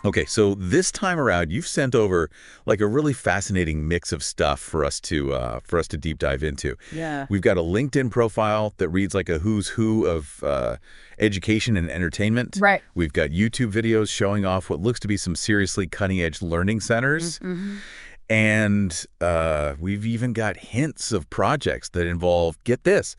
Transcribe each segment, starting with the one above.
Okay, so this time around, you've sent over like a really fascinating mix of stuff for us to deep dive into. Yeah. We've got a LinkedIn profile that reads like a who's who of education and entertainment. Right. We've got YouTube videos showing off what looks to be some seriously cutting-edge learning centers. Mm-hmm. And we've even got hints of projects that involve, get this,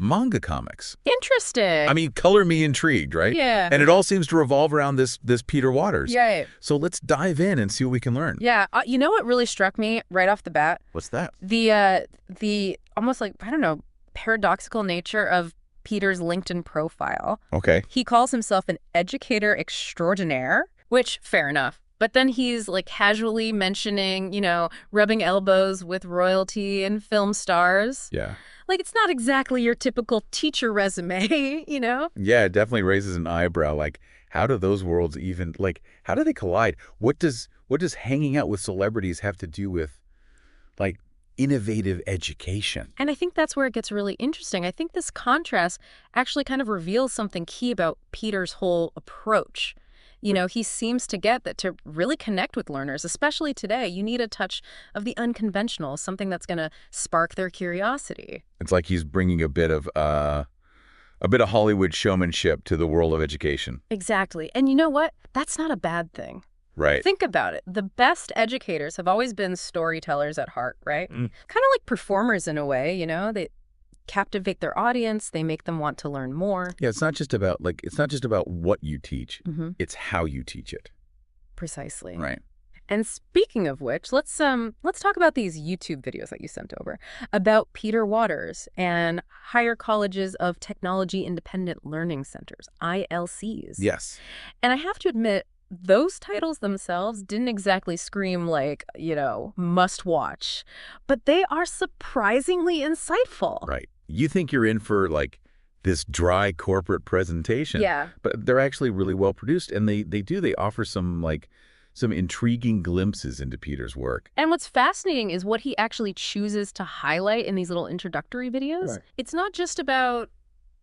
manga comics. Interesting. I mean, color me intrigued, right? Yeah. And it all seems to revolve around this Peter Waters. Yeah. So let's dive in and see what we can learn. Yeah. You know what really struck me right off the bat? What's that? The almost like, I don't know, paradoxical nature of Peter's LinkedIn profile. Okay. He calls himself an educator extraordinaire, which fair enough. But then he's like casually mentioning, rubbing elbows with royalty and film stars. Yeah. Like, it's not exactly your typical teacher resume, Yeah, it definitely raises an eyebrow. Like, how do those worlds even, like, how do they collide? What does hanging out with celebrities have to do with, like, innovative education? And I think that's where it gets really interesting. I think this contrast actually kind of reveals something key about Peter's whole approach. He seems to get that to really connect with learners, especially today, you need a touch of the unconventional, something that's going to spark their curiosity. It's like he's bringing a bit of Hollywood showmanship to the world of education. Exactly. And you know what? That's not a bad thing. Right. Think about it. The best educators have always been storytellers at heart, right? Kind of like performers in a way, They captivate their audience, they make them want to learn more. Yeah, it's not just about what you teach. Mm-hmm. It's how you teach it. Precisely. Right. And speaking of which, let's talk about these YouTube videos that you sent over about Peter Waters and Higher Colleges of Technology Independent Learning Centers, ILCs. Yes. And I have to admit, those titles themselves didn't exactly scream like, must watch, but they are surprisingly insightful. Right. You think you're in for like this dry corporate presentation. Yeah. But they're actually really well produced, and they offer some intriguing glimpses into Peter's work. And what's fascinating is what he actually chooses to highlight in these little introductory videos. Right. It's not just about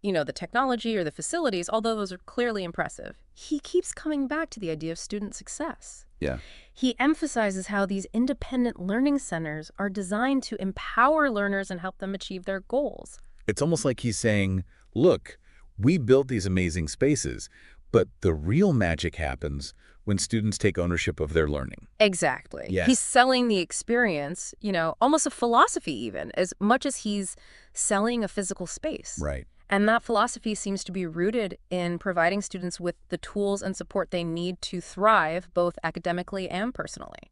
the technology or the facilities, although those are clearly impressive. He keeps coming back to the idea of student success. Yeah. He emphasizes how these independent learning centers are designed to empower learners and help them achieve their goals. It's almost like he's saying, look, we built these amazing spaces, but the real magic happens when students take ownership of their learning. Exactly. Yes. He's selling the experience, almost a philosophy even, as much as he's selling a physical space. Right. And that philosophy seems to be rooted in providing students with the tools and support they need to thrive, both academically and personally.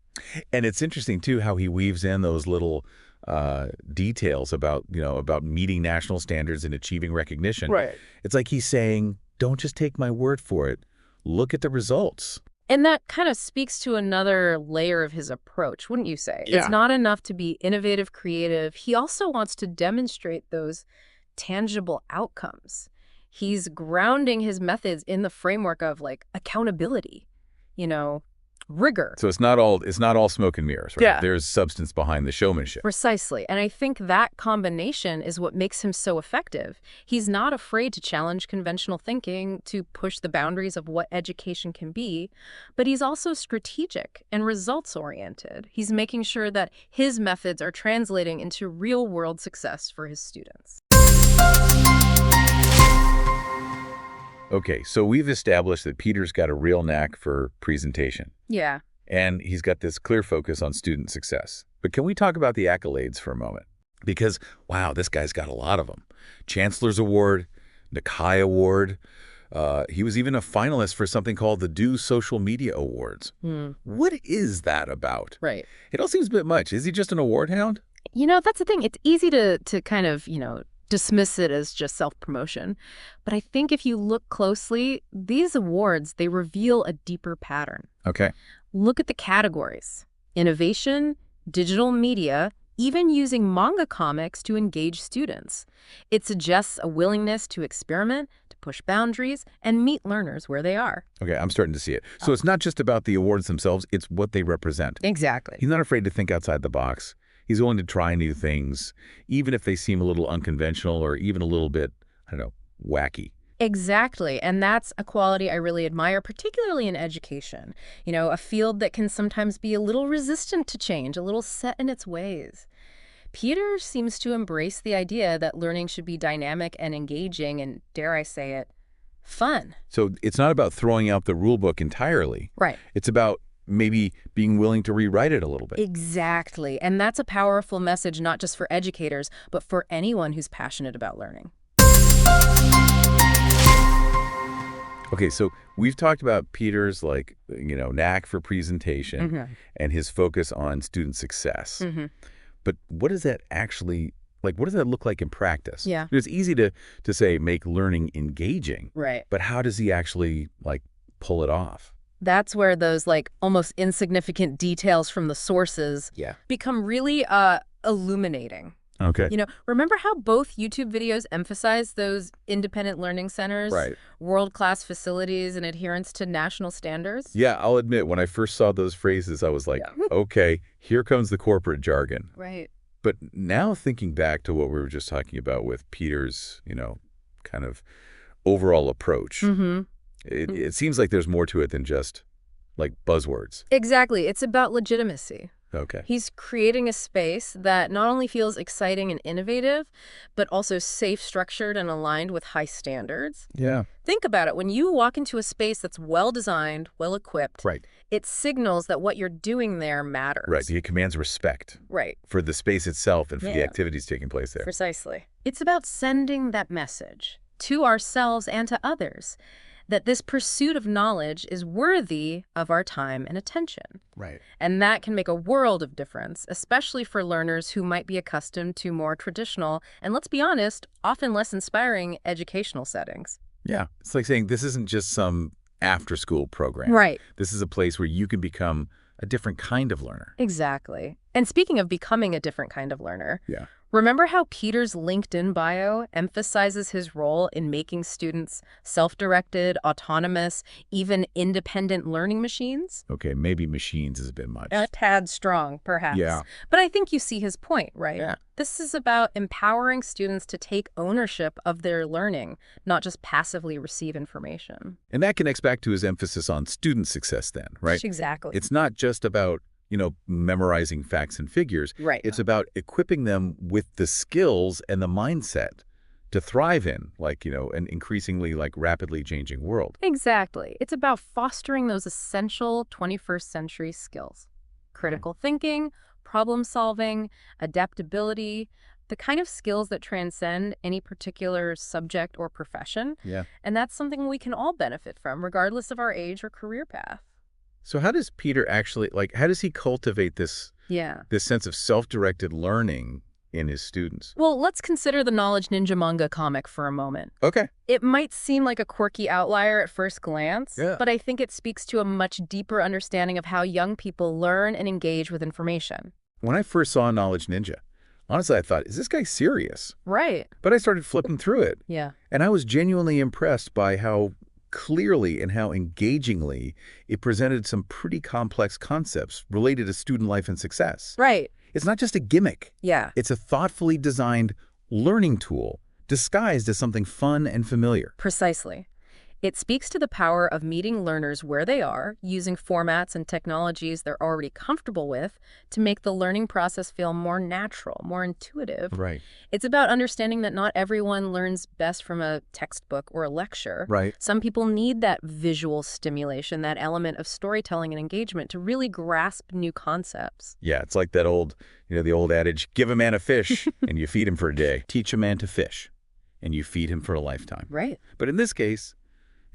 And it's interesting, too, how he weaves in those little details about meeting national standards and achieving recognition. Right. It's like he's saying, don't just take my word for it. Look at the results. And that kind of speaks to another layer of his approach, wouldn't you say? Yeah. It's not enough to be innovative, creative. He also wants to demonstrate those tangible outcomes. He's grounding his methods in the framework of like accountability, rigor. So it's not all smoke and mirrors, right? Yeah. There's substance behind the showmanship. Precisely. And I think that combination is what makes him so effective. He's not afraid to challenge conventional thinking, to push the boundaries of what education can be, but he's also strategic and results-oriented. He's making sure that his methods are translating into real-world success for his students. Okay, so we've established that Peter's got a real knack for presentation. Yeah. And he's got this clear focus on student success. But can we talk about the accolades for a moment? Because, wow, this guy's got a lot of them. Chancellor's Award, Nakai Award. He was even a finalist for something called the Do Social Media Awards. What is that about? Right. It all seems a bit much. Is he just an award hound? That's the thing. It's easy to kind of, dismiss it as just self-promotion. But I think if you look closely, these awards, they reveal a deeper pattern. Okay. Look at the categories: innovation, digital media, even using manga comics to engage students. It suggests a willingness to experiment, to push boundaries, and meet learners where they are. Okay, I'm starting to see it. So it's not just about the awards themselves, it's what they represent. Exactly. He's not afraid to think outside the box. He's willing to try new things, even if they seem a little unconventional or even a little bit, wacky. Exactly. And that's a quality I really admire, particularly in education. A field that can sometimes be a little resistant to change, a little set in its ways. Peter seems to embrace the idea that learning should be dynamic and engaging and, dare I say it, fun. So it's not about throwing out the rule book entirely. Right. It's about maybe being willing to rewrite it a little bit. Exactly. And that's a powerful message not just for educators, but for anyone who's passionate about learning. Okay, so we've talked about Peter's knack for presentation and his focus on student success. But what does that actually, what does that look like in practice? Yeah. It's easy to say make learning engaging. Right. But how does he actually pull it off? That's where those almost insignificant details from the sources become really illuminating. Okay. Remember how both YouTube videos emphasize those independent learning centers, Right. world-class facilities, and adherence to national standards? Yeah, I'll admit, when I first saw those phrases, I was like, okay, here comes the corporate jargon. Right. But now thinking back to what we were just talking about with Peter's, kind of overall approach, it seems like there's more to it than just buzzwords. Exactly. It's about legitimacy. Okay. He's creating a space that not only feels exciting and innovative, but also safe, structured, and aligned with high standards. Yeah. Think about it. When you walk into a space that's well-designed, well-equipped, Right. it signals that what you're doing there matters. Right. It commands respect Right. for the space itself and for the activities taking place there. Precisely. It's about sending that message to ourselves and to others that this pursuit of knowledge is worthy of our time and attention. Right. And that can make a world of difference, especially for learners who might be accustomed to more traditional, and let's be honest, often less inspiring educational settings. Yeah. It's like saying this isn't just some after-school program. Right. This is a place where you can become a different kind of learner. Exactly. And speaking of becoming a different kind of learner, Yeah. remember how Peter's LinkedIn bio emphasizes his role in making students self-directed, autonomous, even independent learning machines? Okay, maybe machines is a bit much. A tad strong, perhaps. Yeah. But I think you see his point, right? Yeah. This is about empowering students to take ownership of their learning, not just passively receive information. And that connects back to his emphasis on student success then, right? Exactly. It's not just about, memorizing facts and figures. Right. It's about equipping them with the skills and the mindset to thrive in, an increasingly, rapidly changing world. Exactly. It's about fostering those essential 21st century skills. Critical thinking, problem solving, adaptability, the kind of skills that transcend any particular subject or profession. Yeah. And that's something we can all benefit from, regardless of our age or career path. So how does Peter actually, how does he cultivate this sense of self-directed learning in his students? Well, let's consider the Knowledge Ninja manga comic for a moment. Okay. It might seem like a quirky outlier at first glance, but I think it speaks to a much deeper understanding of how young people learn and engage with information. When I first saw Knowledge Ninja, honestly, I thought, is this guy serious? Right. But I started flipping through it. Yeah. And I was genuinely impressed by how clearly and how engagingly it presented some pretty complex concepts related to student life and success. Right. It's not just a gimmick. Yeah. It's a thoughtfully designed learning tool disguised as something fun and familiar. Precisely. It speaks to the power of meeting learners where they are, using formats and technologies they're already comfortable with to make the learning process feel more natural, more intuitive. Right. It's about understanding that not everyone learns best from a textbook or a lecture. Right. Some people need that visual stimulation, that element of storytelling and engagement to really grasp new concepts. Yeah, it's like that old, the old adage, give a man a fish and you feed him for a day. Teach a man to fish and you feed him for a lifetime. Right. But in this case,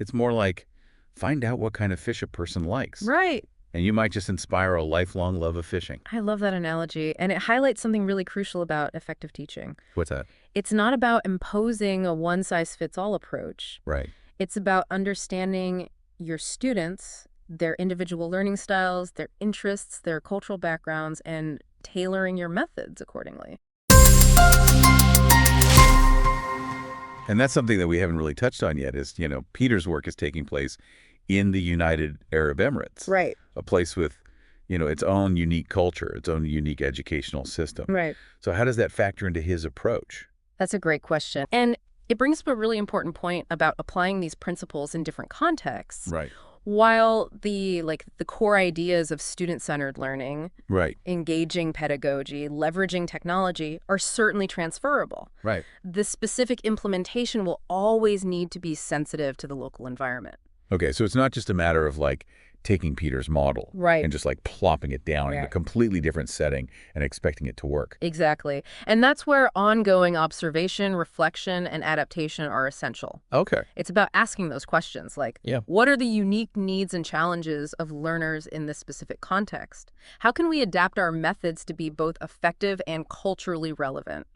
it's more like find out what kind of fish a person likes. Right. And you might just inspire a lifelong love of fishing. I love that analogy, and it highlights something really crucial about effective teaching. What's that? It's not about imposing a one-size-fits-all approach. Right. It's about understanding your students, their individual learning styles, their interests, their cultural backgrounds, and tailoring your methods accordingly. And that's something that we haven't really touched on yet is, Peter's work is taking place in the United Arab Emirates. Right. A place with, its own unique culture, its own unique educational system. Right. So how does that factor into his approach? That's a great question. And It brings up a really important point about applying these principles in different contexts. Right. While the core ideas of student-centered learning, Right. engaging pedagogy, leveraging technology are certainly transferable. Right. The specific implementation will always need to be sensitive to the local environment. Okay, so it's not just a matter of like taking Peter's model Right. and just like plopping it down in a Right. completely different setting and expecting it to work. Exactly. And that's where ongoing observation, reflection, and adaptation are essential. Okay. It's about asking those questions like, Yeah. what are the unique needs and challenges of learners in this specific context? How can we adapt our methods to be both effective and culturally relevant?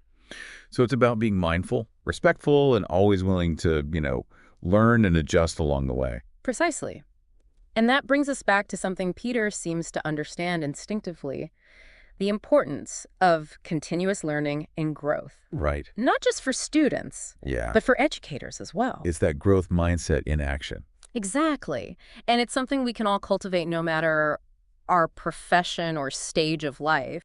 So it's about being mindful, respectful, and always willing to, learn and adjust along the way. Precisely. And that brings us back to something Peter seems to understand instinctively, the importance of continuous learning and growth. Right. Not just for students, Yeah. but for educators as well. It's that growth mindset in action. Exactly. And it's something we can all cultivate no matter our profession or stage of life.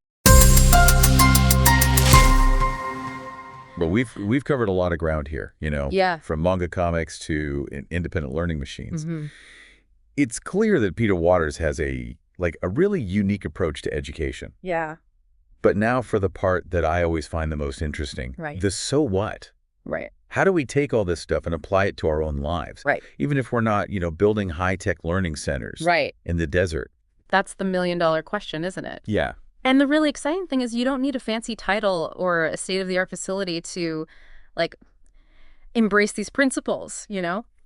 Well, we've covered a lot of ground here, Yeah. from manga comics to independent learning machines. Mm-hmm. It's clear that Peter Waters has a really unique approach to education. Yeah. But now for the part that I always find the most interesting. Right. The so what? Right. How do we take all this stuff and apply it to our own lives? Right. Even if we're not, building high-tech learning centers Right. in the desert. That's the million-dollar question, isn't it? Yeah. And the really exciting thing is you don't need a fancy title or a state-of-the-art facility to, embrace these principles,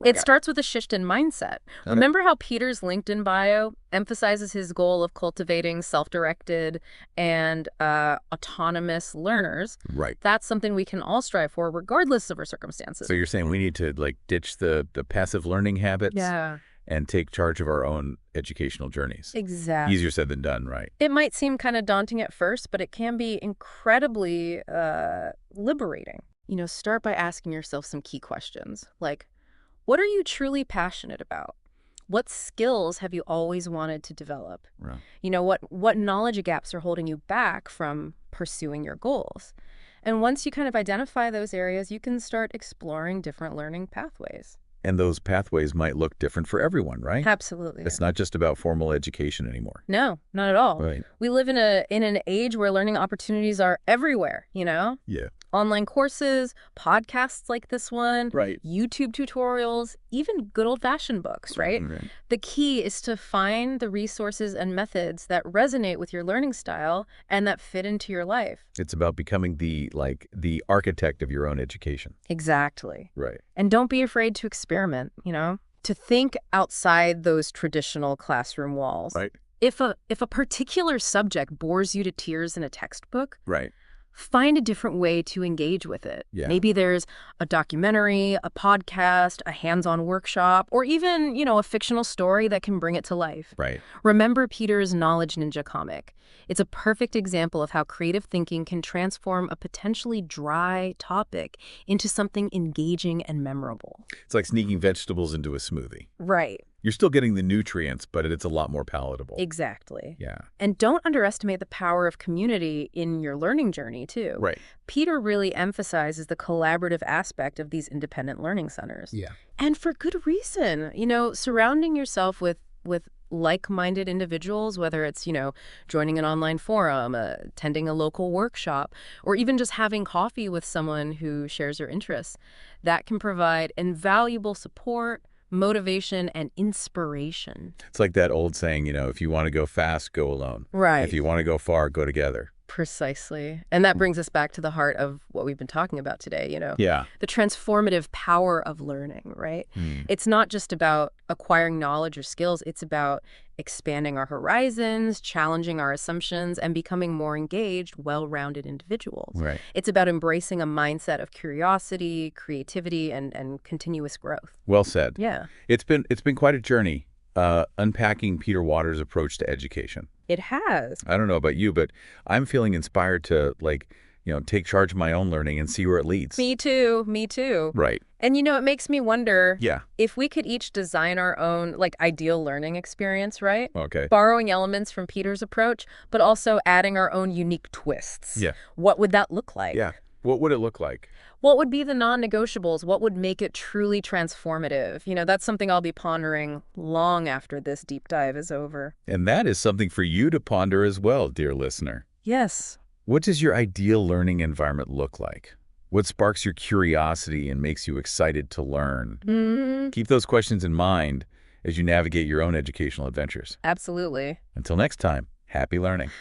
It starts with a shift in mindset. Remember how Peter's LinkedIn bio emphasizes his goal of cultivating self-directed and autonomous learners? Right. That's something we can all strive for regardless of our circumstances. So you're saying we need to, ditch the passive learning habits Yeah, and take charge of our own educational journeys. exactly. Easier said than done, right? It might seem kind of daunting at first, but it can be incredibly liberating. Start by asking yourself some key questions, like, what are you truly passionate about? What skills have you always wanted to develop? Right. What knowledge gaps are holding you back from pursuing your goals? And once you kind of identify those areas, you can start exploring different learning pathways. And those pathways might look different for everyone, right? Absolutely. It's not just about formal education anymore. No, not at all. Right. We live in an age where learning opportunities are everywhere, Yeah. Online courses, podcasts like this one, Right. YouTube tutorials, even good old-fashioned books, right? Right. The key is to find the resources and methods that resonate with your learning style and that fit into your life. It's about becoming the architect of your own education. Exactly. Right. And don't be afraid to experiment, to think outside those traditional classroom walls. Right. If a particular subject bores you to tears in a textbook, Right. find a different way to engage with it. Yeah. Maybe there's a documentary, a podcast, a hands-on workshop, or even, a fictional story that can bring it to life. Right. Remember Peter's Knowledge Ninja comic. It's a perfect example of how creative thinking can transform a potentially dry topic into something engaging and memorable. It's like sneaking vegetables into a smoothie. Right. You're still getting the nutrients, but it's a lot more palatable. Exactly. Yeah. And don't underestimate the power of community in your learning journey, too. Right. Peter really emphasizes the collaborative aspect of these independent learning centers. Yeah. And for good reason. Surrounding yourself with like-minded individuals, whether it's, joining an online forum, attending a local workshop, or even just having coffee with someone who shares your interests, that can provide invaluable support, motivation, and inspiration. It's like that old saying, if you want to go fast, go alone. Right. If you want to go far, go together. Precisely. And that brings us back to the heart of what we've been talking about today, Yeah. the transformative power of learning, right? It's not just about acquiring knowledge or skills. It's about expanding our horizons, challenging our assumptions, and becoming more engaged, well-rounded individuals. Right. It's about embracing a mindset of curiosity, creativity, and continuous growth. Well said. Yeah, It's been quite a journey unpacking Peter Waters' approach to education. it has. I don't know about you, but I'm feeling inspired to take charge of my own learning and see where it leads. Me too. Me too. Right. And it makes me wonder Yeah. if we could each design our own ideal learning experience, right? Okay. Borrowing elements from Peter's approach, but also adding our own unique twists. Yeah. What would that look like? Yeah. What would it look like? What would be the non-negotiables? What would make it truly transformative? That's something I'll be pondering long after this deep dive is over. And that is something for you to ponder as well, dear listener. Yes. What does your ideal learning environment look like? What sparks your curiosity and makes you excited to learn? Keep those questions in mind as you navigate your own educational adventures. Absolutely. Until next time, happy learning.